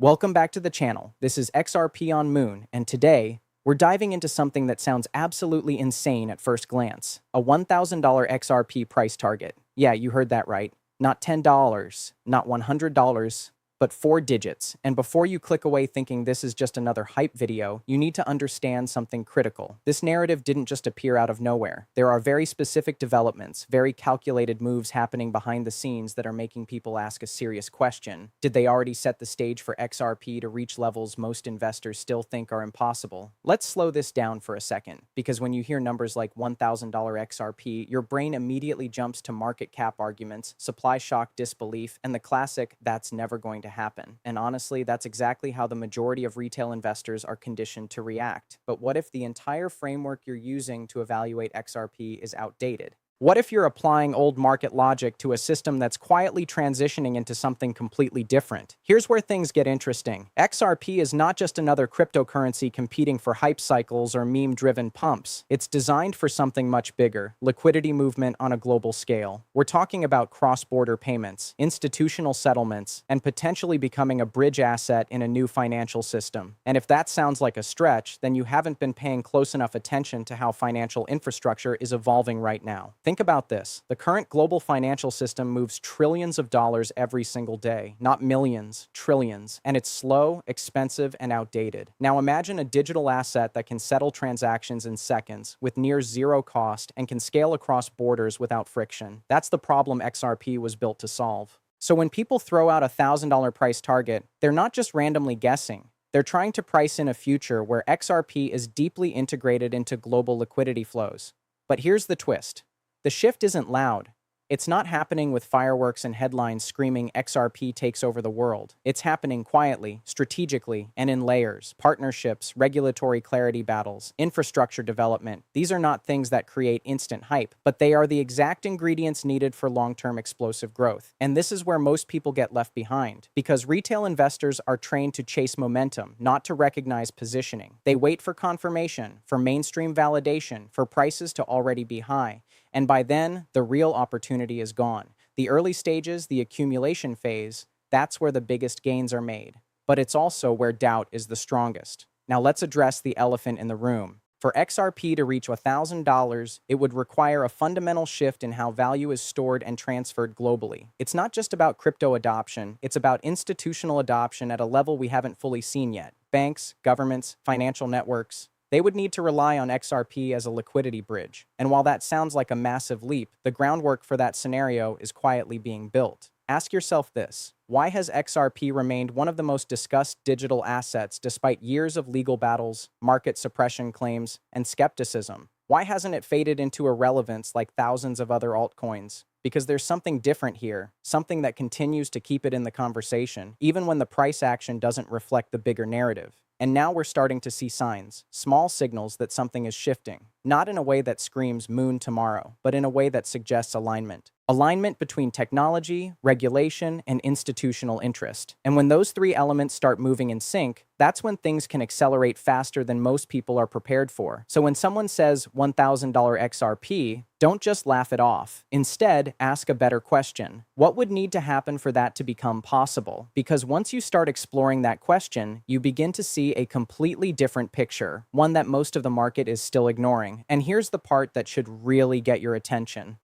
Welcome back to the channel. This is XRP On Moon, and today, we're diving into something that sounds absolutely insane at first glance. A $1,000 XRP price target. Yeah, you heard that right. Not $10, not $100, but 4 digits. And before you click away thinking this is just another hype video, you need to understand something critical. This narrative didn't just appear out of nowhere. There are very specific developments, very calculated moves happening behind the scenes that are making people ask a serious question. Did they already set the stage for XRP to reach levels most investors still think are impossible? Let's slow this down for a second, because when you hear numbers like $1,000 XRP, your brain immediately jumps to market cap arguments, supply shock disbelief, and the classic, that's never going to happen. And honestly, that's exactly how the majority of retail investors are conditioned to react. But what if the entire framework you're using to evaluate XRP is outdated? What if you're applying old market logic to a system that's quietly transitioning into something completely different? Here's where things get interesting. XRP is not just another cryptocurrency competing for hype cycles or meme-driven pumps. It's designed for something much bigger, liquidity movement on a global scale. We're talking about cross-border payments, institutional settlements, and potentially becoming a bridge asset in a new financial system. And if that sounds like a stretch, then you haven't been paying close enough attention to how financial infrastructure is evolving right now. Think about this. The current global financial system moves trillions of dollars every single day, not millions, trillions, and it's slow, expensive, and outdated. Now imagine a digital asset that can settle transactions in seconds with near zero cost and can scale across borders without friction. That's the problem XRP was built to solve. So when people throw out a $1,000 price target, they're not just randomly guessing. They're trying to price in a future where XRP is deeply integrated into global liquidity flows. But here's the twist. The shift isn't loud. It's not happening with fireworks and headlines screaming XRP takes over the world. It's happening quietly, strategically, and in layers. Partnerships, regulatory clarity battles, infrastructure development. These are not things that create instant hype, but they are the exact ingredients needed for long-term explosive growth. And this is where most people get left behind, because retail investors are trained to chase momentum, not to recognize positioning. They wait for confirmation, for mainstream validation, for prices to already be high. And by then, the real opportunity is gone. The early stages, the accumulation phase, that's where the biggest gains are made. But it's also where doubt is the strongest. Now let's address the elephant in the room. For XRP to reach $1,000, it would require a fundamental shift in how value is stored and transferred globally. It's not just about crypto adoption, it's about institutional adoption at a level we haven't fully seen yet. Banks, governments, financial networks, they would need to rely on XRP as a liquidity bridge. And while that sounds like a massive leap, the groundwork for that scenario is quietly being built. Ask yourself this: why has XRP remained one of the most discussed digital assets despite years of legal battles, market suppression claims, and skepticism? Why hasn't it faded into irrelevance like thousands of other altcoins? Because there's something different here, something that continues to keep it in the conversation, even when the price action doesn't reflect the bigger narrative. And now we're starting to see signs, small signals that something is shifting, not in a way that screams moon tomorrow, but in a way that suggests alignment. Alignment between technology, regulation, and institutional interest. And when those three elements start moving in sync, that's when things can accelerate faster than most people are prepared for. So when someone says $1,000 XRP, don't just laugh it off. Instead, ask a better question. What would need to happen for that to become possible? Because once you start exploring that question, you begin to see a completely different picture, one that most of the market is still ignoring. And here's the part that should really get your attention.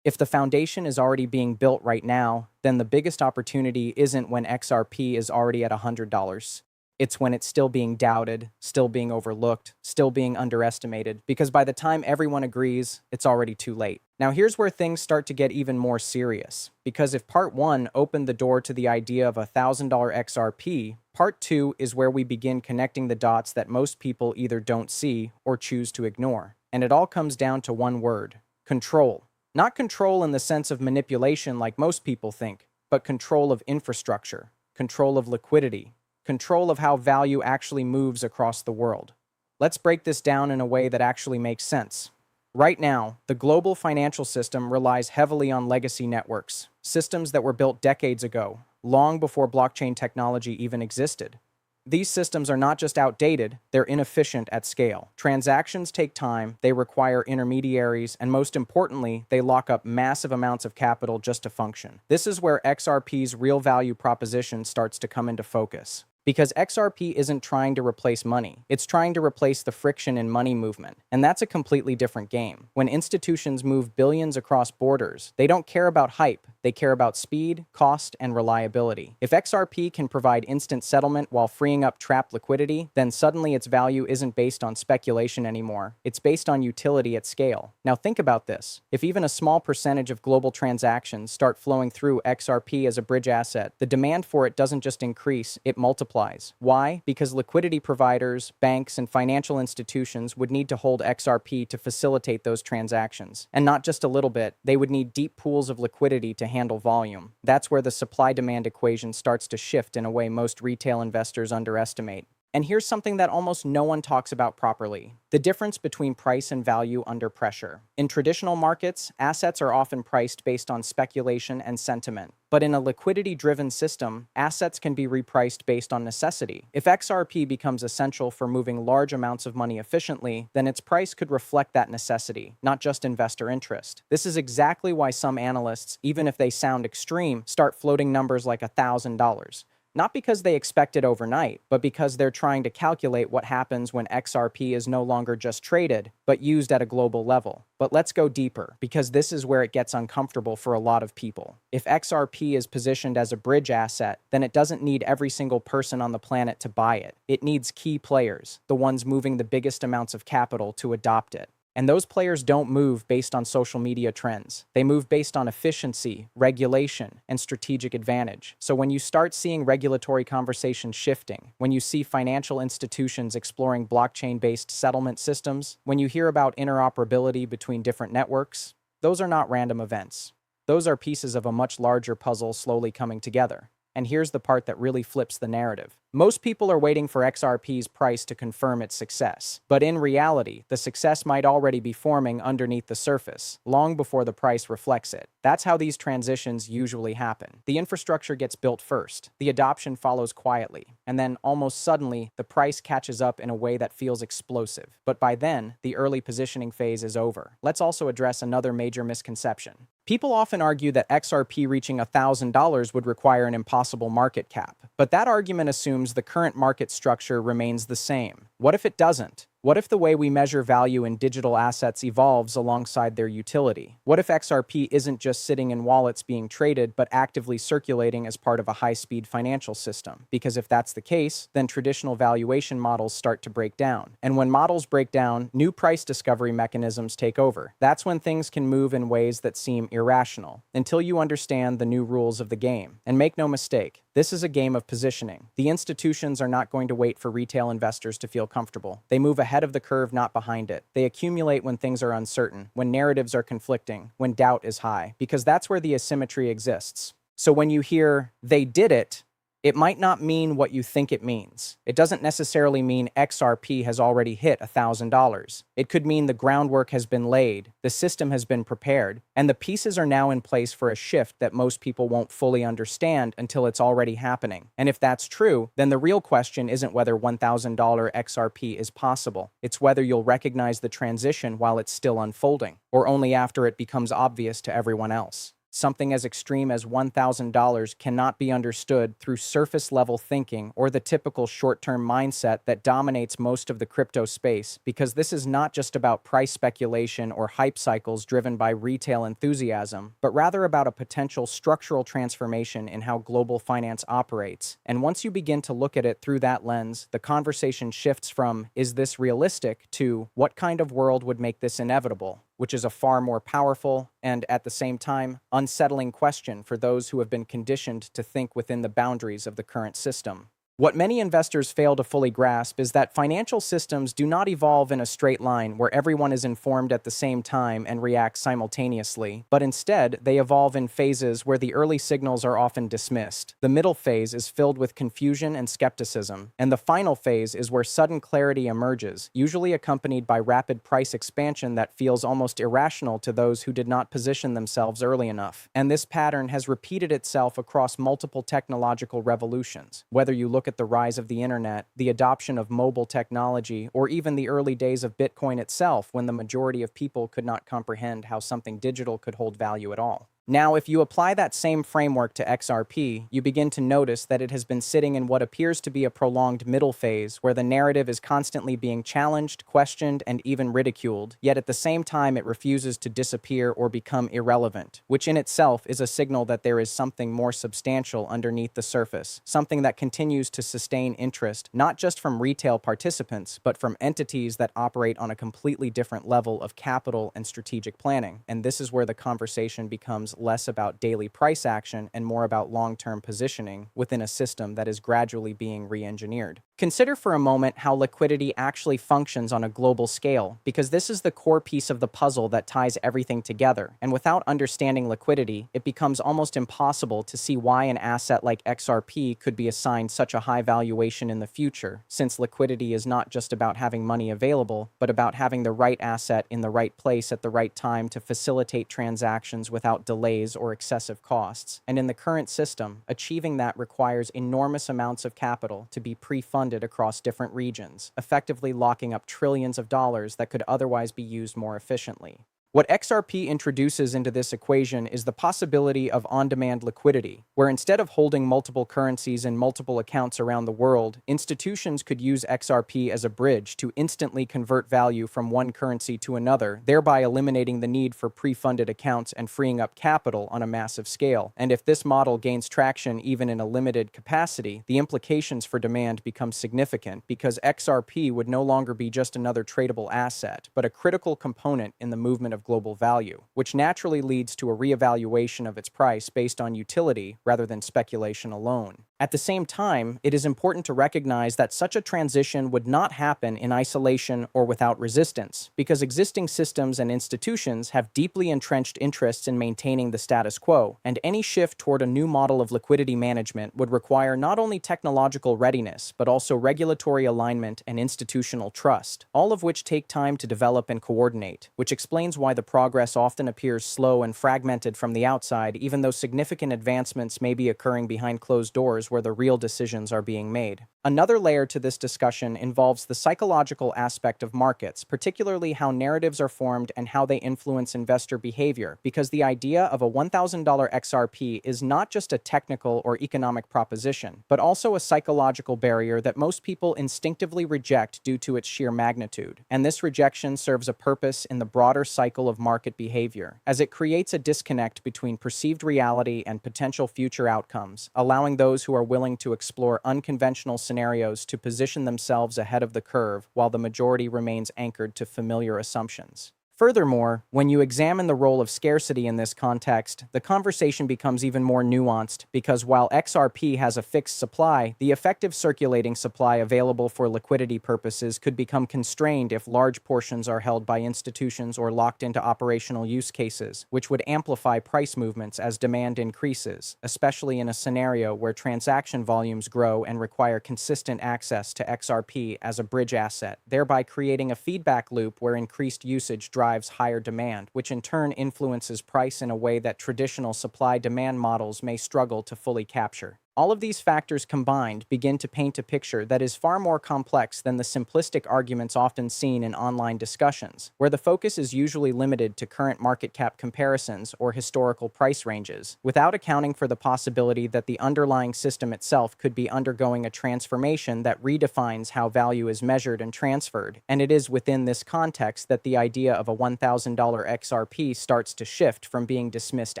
If the foundation is already being built right now, then the biggest opportunity isn't when XRP is already at $100. It's when it's still being doubted, still being overlooked, still being underestimated, because by the time everyone agrees, it's already too late. Now here's where things start to get even more serious, because if part 1 opened the door to the idea of $1,000 XRP, part 2 is where we begin connecting the dots that most people either don't see or choose to ignore. And it all comes down to one word: control. Not control in the sense of manipulation like most people think, but control of infrastructure, control of liquidity, control of how value actually moves across the world. Let's break this down in a way that actually makes sense. Right now, the global financial system relies heavily on legacy networks, systems that were built decades ago, long before blockchain technology even existed. These systems are not just outdated, they're inefficient at scale. Transactions take time, they require intermediaries, and most importantly, they lock up massive amounts of capital just to function. This is where XRP's real value proposition starts to come into focus. Because XRP isn't trying to replace money, it's trying to replace the friction in money movement. And that's a completely different game. When institutions move billions across borders, they don't care about hype, they care about speed, cost, and reliability. If XRP can provide instant settlement while freeing up trapped liquidity, then suddenly its value isn't based on speculation anymore. It's based on utility at scale. Now think about this. If even a small percentage of global transactions start flowing through XRP as a bridge asset, the demand for it doesn't just increase, it multiplies. Why? Because liquidity providers, banks, and financial institutions would need to hold XRP to facilitate those transactions. And not just a little bit, they would need deep pools of liquidity to handle volume. That's where the supply-demand equation starts to shift in a way most retail investors underestimate. And here's something that almost no one talks about properly: the difference between price and value under pressure. In traditional markets, assets are often priced based on speculation and sentiment. But in a liquidity-driven system, assets can be repriced based on necessity. If XRP becomes essential for moving large amounts of money efficiently, then its price could reflect that necessity, not just investor interest. This is exactly why some analysts, even if they sound extreme, start floating numbers like $1,000. Not because they expect it overnight, but because they're trying to calculate what happens when XRP is no longer just traded, but used at a global level. But let's go deeper, because this is where it gets uncomfortable for a lot of people. If XRP is positioned as a bridge asset, then it doesn't need every single person on the planet to buy it. It needs key players, the ones moving the biggest amounts of capital, to adopt it. And those players don't move based on social media trends. They move based on efficiency, regulation, and strategic advantage. So when you start seeing regulatory conversations shifting, when you see financial institutions exploring blockchain-based settlement systems, when you hear about interoperability between different networks, those are not random events. Those are pieces of a much larger puzzle slowly coming together. And here's the part that really flips the narrative. Most people are waiting for XRP's price to confirm its success. But in reality, the success might already be forming underneath the surface, long before the price reflects it. That's how these transitions usually happen. The infrastructure gets built first, the adoption follows quietly, and then almost suddenly, the price catches up in a way that feels explosive. But by then, the early positioning phase is over. Let's also address another major misconception. People often argue that XRP reaching $1,000 would require an impossible market cap. But that argument assumes the current market structure remains the same. What if it doesn't? What if the way we measure value in digital assets evolves alongside their utility? What if XRP isn't just sitting in wallets being traded, but actively circulating as part of a high-speed financial system? Because if that's the case, then traditional valuation models start to break down. And when models break down, new price discovery mechanisms take over. That's when things can move in ways that seem irrational, until you understand the new rules of the game. And make no mistake, this is a game of positioning. The institutions are not going to wait for retail investors to feel comfortable. They move ahead of the curve, not behind it. They accumulate when things are uncertain, when narratives are conflicting, when doubt is high, because that's where the asymmetry exists. So when you hear, "they did it," it might not mean what you think it means. It doesn't necessarily mean XRP has already hit $1,000. It could mean the groundwork has been laid, the system has been prepared, and the pieces are now in place for a shift that most people won't fully understand until it's already happening. And if that's true, then the real question isn't whether $1,000 XRP is possible. It's whether you'll recognize the transition while it's still unfolding, or only after it becomes obvious to everyone else. Something as extreme as $1,000 cannot be understood through surface-level thinking or the typical short-term mindset that dominates most of the crypto space, because this is not just about price speculation or hype cycles driven by retail enthusiasm, but rather about a potential structural transformation in how global finance operates. And once you begin to look at it through that lens, the conversation shifts from, "Is this realistic?" to, "What kind of world would make this inevitable?" which is a far more powerful and, at the same time, unsettling question for those who have been conditioned to think within the boundaries of the current system. What many investors fail to fully grasp is that financial systems do not evolve in a straight line where everyone is informed at the same time and reacts simultaneously, but instead, they evolve in phases where the early signals are often dismissed. The middle phase is filled with confusion and skepticism, and the final phase is where sudden clarity emerges, usually accompanied by rapid price expansion that feels almost irrational to those who did not position themselves early enough. And this pattern has repeated itself across multiple technological revolutions, whether you look at the rise of the internet, the adoption of mobile technology, or even the early days of Bitcoin itself, when the majority of people could not comprehend how something digital could hold value at all. Now, if you apply that same framework to XRP, you begin to notice that it has been sitting in what appears to be a prolonged middle phase where the narrative is constantly being challenged, questioned, and even ridiculed, yet at the same time it refuses to disappear or become irrelevant, which in itself is a signal that there is something more substantial underneath the surface, something that continues to sustain interest not just from retail participants, but from entities that operate on a completely different level of capital and strategic planning. And this is where the conversation becomes less about daily price action and more about long-term positioning within a system that is gradually being re-engineered. Consider for a moment how liquidity actually functions on a global scale, because this is the core piece of the puzzle that ties everything together. And without understanding liquidity, it becomes almost impossible to see why an asset like XRP could be assigned such a high valuation in the future, since liquidity is not just about having money available, but about having the right asset in the right place at the right time to facilitate transactions without delays or excessive costs. And in the current system, achieving that requires enormous amounts of capital to be pre-funded across different regions, effectively locking up trillions of dollars that could otherwise be used more efficiently. What XRP introduces into this equation is the possibility of on-demand liquidity, where instead of holding multiple currencies in multiple accounts around the world, institutions could use XRP as a bridge to instantly convert value from one currency to another, thereby eliminating the need for pre-funded accounts and freeing up capital on a massive scale. And if this model gains traction even in a limited capacity, the implications for demand become significant because XRP would no longer be just another tradable asset, but a critical component in the movement of global value, which naturally leads to a reevaluation of its price based on utility rather than speculation alone. At the same time, it is important to recognize that such a transition would not happen in isolation or without resistance, because existing systems and institutions have deeply entrenched interests in maintaining the status quo, and any shift toward a new model of liquidity management would require not only technological readiness, but also regulatory alignment and institutional trust, all of which take time to develop and coordinate, which explains why the progress often appears slow and fragmented from the outside, even though significant advancements may be occurring behind closed doors where the real decisions are being made. Another layer to this discussion involves the psychological aspect of markets, particularly how narratives are formed and how they influence investor behavior, because the idea of a $1,000 XRP is not just a technical or economic proposition, but also a psychological barrier that most people instinctively reject due to its sheer magnitude. And this rejection serves a purpose in the broader cycle of market behavior, as it creates a disconnect between perceived reality and potential future outcomes, allowing those who are willing to explore unconventional scenarios to position themselves ahead of the curve while the majority remains anchored to familiar assumptions. Furthermore, when you examine the role of scarcity in this context, the conversation becomes even more nuanced because while XRP has a fixed supply, the effective circulating supply available for liquidity purposes could become constrained if large portions are held by institutions or locked into operational use cases, which would amplify price movements as demand increases, especially in a scenario where transaction volumes grow and require consistent access to XRP as a bridge asset, thereby creating a feedback loop where increased usage drives higher demand, which in turn influences price in a way that traditional supply-demand models may struggle to fully capture. All of these factors combined begin to paint a picture that is far more complex than the simplistic arguments often seen in online discussions, where the focus is usually limited to current market cap comparisons or historical price ranges, without accounting for the possibility that the underlying system itself could be undergoing a transformation that redefines how value is measured and transferred. And it is within this context that the idea of a $1,000 XRP starts to shift from being dismissed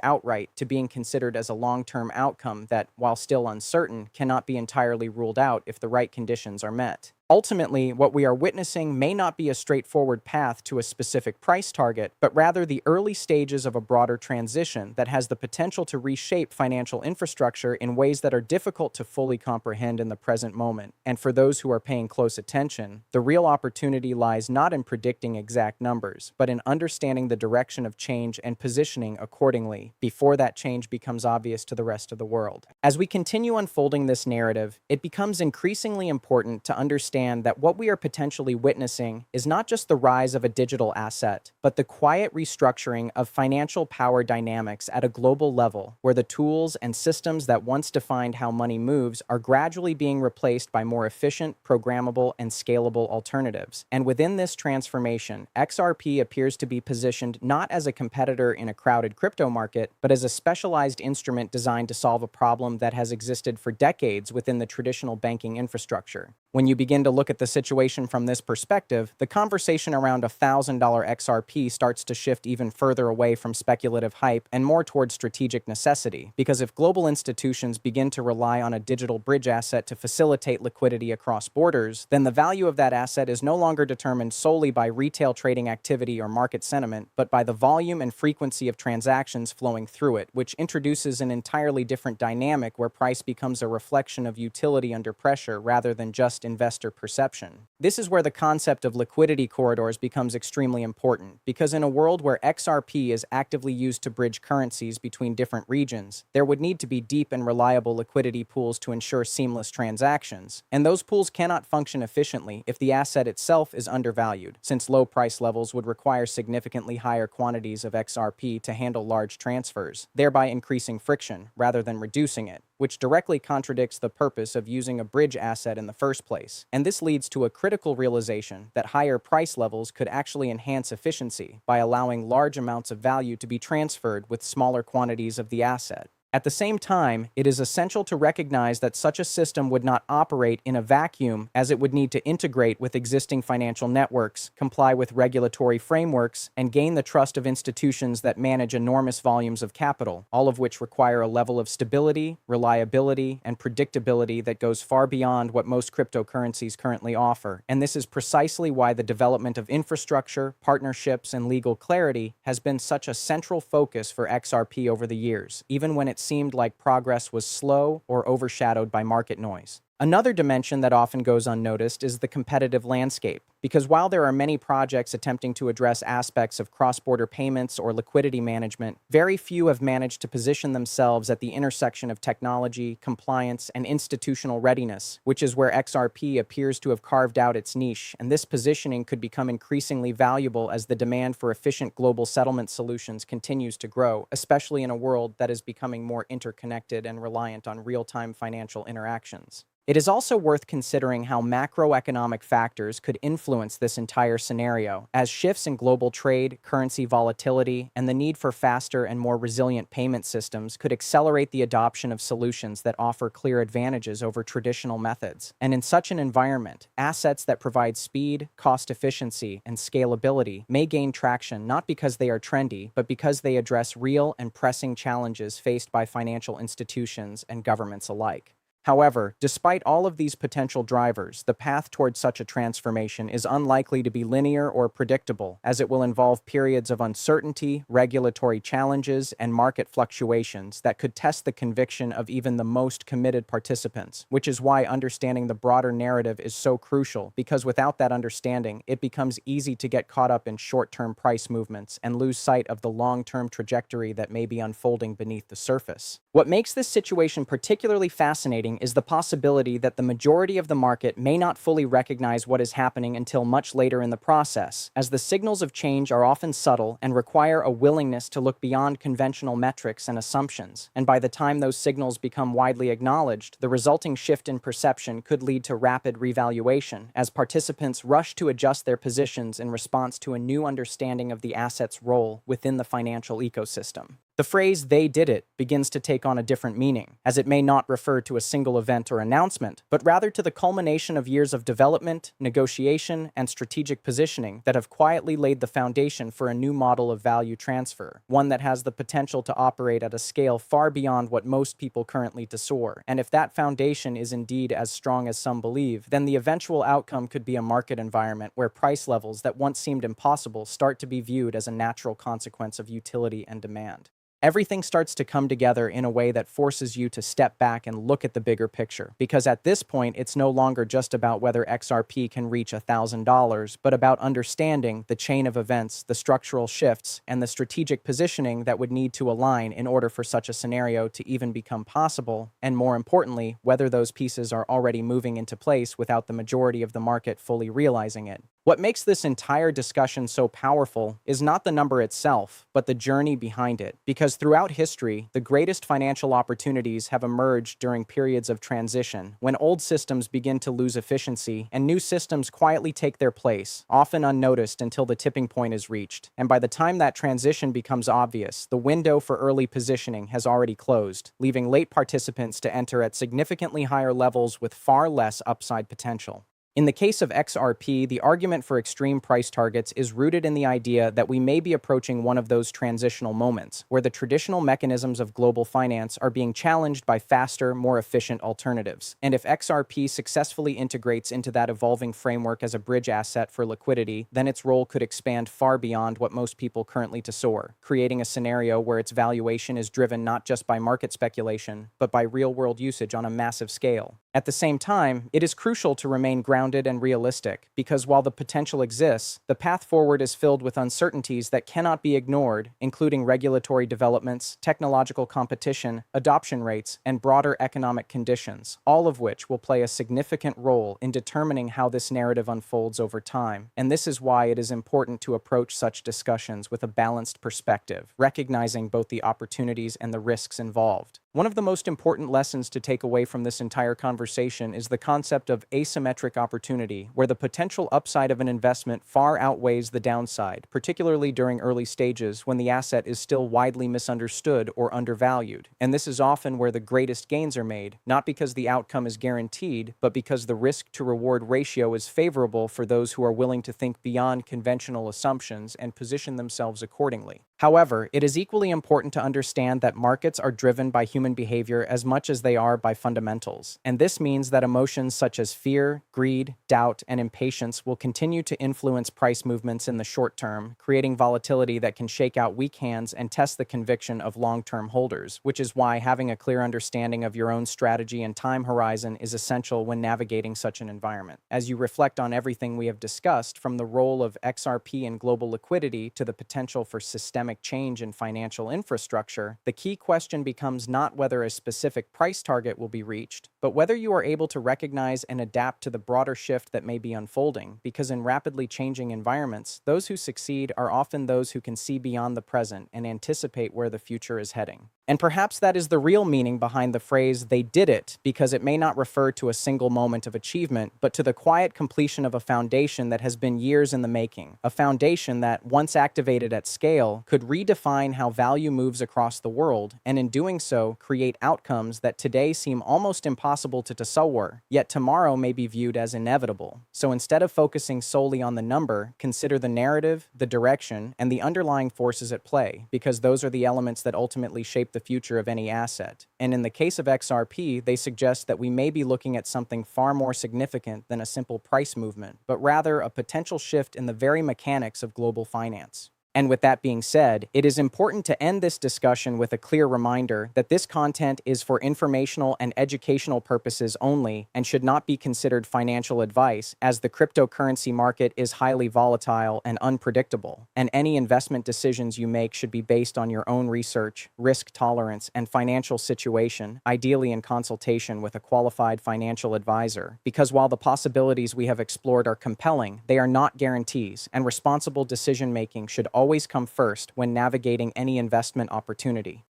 outright to being considered as a long-term outcome that, while still uncertain, cannot be entirely ruled out if the right conditions are met. Ultimately, what we are witnessing may not be a straightforward path to a specific price target, but rather the early stages of a broader transition that has the potential to reshape financial infrastructure in ways that are difficult to fully comprehend in the present moment. And for those who are paying close attention, the real opportunity lies not in predicting exact numbers, but in understanding the direction of change and positioning accordingly before that change becomes obvious to the rest of the world. As we continue unfolding this narrative, it becomes increasingly important to understand understand that what we are potentially witnessing is not just the rise of a digital asset, but the quiet restructuring of financial power dynamics at a global level, where the tools and systems that once defined how money moves are gradually being replaced by more efficient, programmable, and scalable alternatives. And within this transformation, XRP appears to be positioned not as a competitor in a crowded crypto market, but as a specialized instrument designed to solve a problem that has existed for decades within the traditional banking infrastructure. When you begin to look at the situation from this perspective, the conversation around $1,000 XRP starts to shift even further away from speculative hype and more towards strategic necessity. Because if global institutions begin to rely on a digital bridge asset to facilitate liquidity across borders, then the value of that asset is no longer determined solely by retail trading activity or market sentiment, but by the volume and frequency of transactions flowing through it, which introduces an entirely different dynamic where price becomes a reflection of utility under pressure rather than just investor perception. This is where the concept of liquidity corridors becomes extremely important, because in a world where XRP is actively used to bridge currencies between different regions, there would need to be deep and reliable liquidity pools to ensure seamless transactions, and those pools cannot function efficiently if the asset itself is undervalued, since low price levels would require significantly higher quantities of XRP to handle large transfers, thereby increasing friction rather than reducing it, which directly contradicts the purpose of using a bridge asset in the first place. And this leads to a critical realization that higher price levels could actually enhance efficiency by allowing large amounts of value to be transferred with smaller quantities of the asset. At the same time, it is essential to recognize that such a system would not operate in a vacuum, as it would need to integrate with existing financial networks, comply with regulatory frameworks, and gain the trust of institutions that manage enormous volumes of capital, all of which require a level of stability, reliability, and predictability that goes far beyond what most cryptocurrencies currently offer. And this is precisely why the development of infrastructure, partnerships, and legal clarity has been such a central focus for XRP over the years, even when it seemed like progress was slow or overshadowed by market noise. Another dimension that often goes unnoticed is the competitive landscape, because while there are many projects attempting to address aspects of cross-border payments or liquidity management, very few have managed to position themselves at the intersection of technology, compliance, and institutional readiness, which is where XRP appears to have carved out its niche, and this positioning could become increasingly valuable as the demand for efficient global settlement solutions continues to grow, especially in a world that is becoming more interconnected and reliant on real-time financial interactions. It is also worth considering how macroeconomic factors could influence this entire scenario, as shifts in global trade, currency volatility, and the need for faster and more resilient payment systems could accelerate the adoption of solutions that offer clear advantages over traditional methods. And in such an environment, assets that provide speed, cost efficiency, and scalability may gain traction not because they are trendy, but because they address real and pressing challenges faced by financial institutions and governments alike. However, despite all of these potential drivers, the path towards such a transformation is unlikely to be linear or predictable, as it will involve periods of uncertainty, regulatory challenges, and market fluctuations that could test the conviction of even the most committed participants, which is why understanding the broader narrative is so crucial, because without that understanding, it becomes easy to get caught up in short-term price movements and lose sight of the long-term trajectory that may be unfolding beneath the surface. What makes this situation particularly fascinating is the possibility that the majority of the market may not fully recognize what is happening until much later in the process, as the signals of change are often subtle and require a willingness to look beyond conventional metrics and assumptions. And by the time those signals become widely acknowledged, the resulting shift in perception could lead to rapid revaluation, as participants rush to adjust their positions in response to a new understanding of the asset's role within the financial ecosystem. The phrase "they did it" begins to take on a different meaning, as it may not refer to a single event or announcement, but rather to the culmination of years of development, negotiation, and strategic positioning that have quietly laid the foundation for a new model of value transfer, one that has the potential to operate at a scale far beyond what most people currently soar. And if that foundation is indeed as strong as some believe, then the eventual outcome could be a market environment where price levels that once seemed impossible start to be viewed as a natural consequence of utility and demand. everything starts to come together in a way that forces you to step back and look at the bigger picture. Because at this point, it's no longer just about whether XRP can reach $1,000, but about understanding the chain of events, the structural shifts, and the strategic positioning that would need to align in order for such a scenario to even become possible, and more importantly, whether those pieces are already moving into place without the majority of the market fully realizing it. What makes this entire discussion so powerful is not the number itself, but the journey behind it. Because throughout history, the greatest financial opportunities have emerged during periods of transition, when old systems begin to lose efficiency and new systems quietly take their place, often unnoticed until the tipping point is reached. And by the time that transition becomes obvious, the window for early positioning has already closed, leaving late participants to enter at significantly higher levels with far less upside potential. In the case of XRP, the argument for extreme price targets is rooted in the idea that we may be approaching one of those transitional moments, where the traditional mechanisms of global finance are being challenged by faster, more efficient alternatives. And if XRP successfully integrates into that evolving framework as a bridge asset for liquidity, then its role could expand far beyond what most people currently soar, creating a scenario where its valuation is driven not just by market speculation, but by real-world usage on a massive scale. At the same time, it is crucial to remain grounded and realistic, because while the potential exists, the path forward is filled with uncertainties that cannot be ignored, including regulatory developments, technological competition, adoption rates, and broader economic conditions, all of which will play a significant role in determining how this narrative unfolds over time. And this is why it is important to approach such discussions with a balanced perspective, recognizing both the opportunities and the risks involved. One of the most important lessons to take away from this entire conversation is the concept of asymmetric opportunity, where the potential upside of an investment far outweighs the downside, particularly during early stages when the asset is still widely misunderstood or undervalued. And this is often where the greatest gains are made, not because the outcome is guaranteed, but because the risk-to-reward ratio is favorable for those who are willing to think beyond conventional assumptions and position themselves accordingly. However, it is equally important to understand that markets are driven by human behavior as much as they are by fundamentals. And this means that emotions such as fear, greed, doubt, and impatience will continue to influence price movements in the short term, creating volatility that can shake out weak hands and test the conviction of long-term holders, which is why having a clear understanding of your own strategy and time horizon is essential when navigating such an environment. As you reflect on everything we have discussed, from the role of XRP in global liquidity to the potential for systemic change in financial infrastructure, the key question becomes not whether a specific price target will be reached, but whether you are able to recognize and adapt to the broader shift that may be unfolding, because in rapidly changing environments, those who succeed are often those who can see beyond the present and anticipate where the future is heading. And perhaps that is the real meaning behind the phrase, "they did it," because it may not refer to a single moment of achievement, but to the quiet completion of a foundation that has been years in the making. A foundation that, once activated at scale, could redefine how value moves across the world, and in doing so, create outcomes that today seem almost impossible to tasawwur, yet tomorrow may be viewed as inevitable. So instead of focusing solely on the number, consider the narrative, the direction, and the underlying forces at play, because those are the elements that ultimately shape the future of any asset. And in the case of XRP, they suggest that we may be looking at something far more significant than a simple price movement, but rather a potential shift in the very mechanics of global finance. And with that being said, it is important to end this discussion with a clear reminder that this content is for informational and educational purposes only and should not be considered financial advice, as the cryptocurrency market is highly volatile and unpredictable, and any investment decisions you make should be based on your own research, risk tolerance, and financial situation, ideally in consultation with a qualified financial advisor. Because while the possibilities we have explored are compelling, they are not guarantees, and responsible decision-making should always come first when navigating any investment opportunity.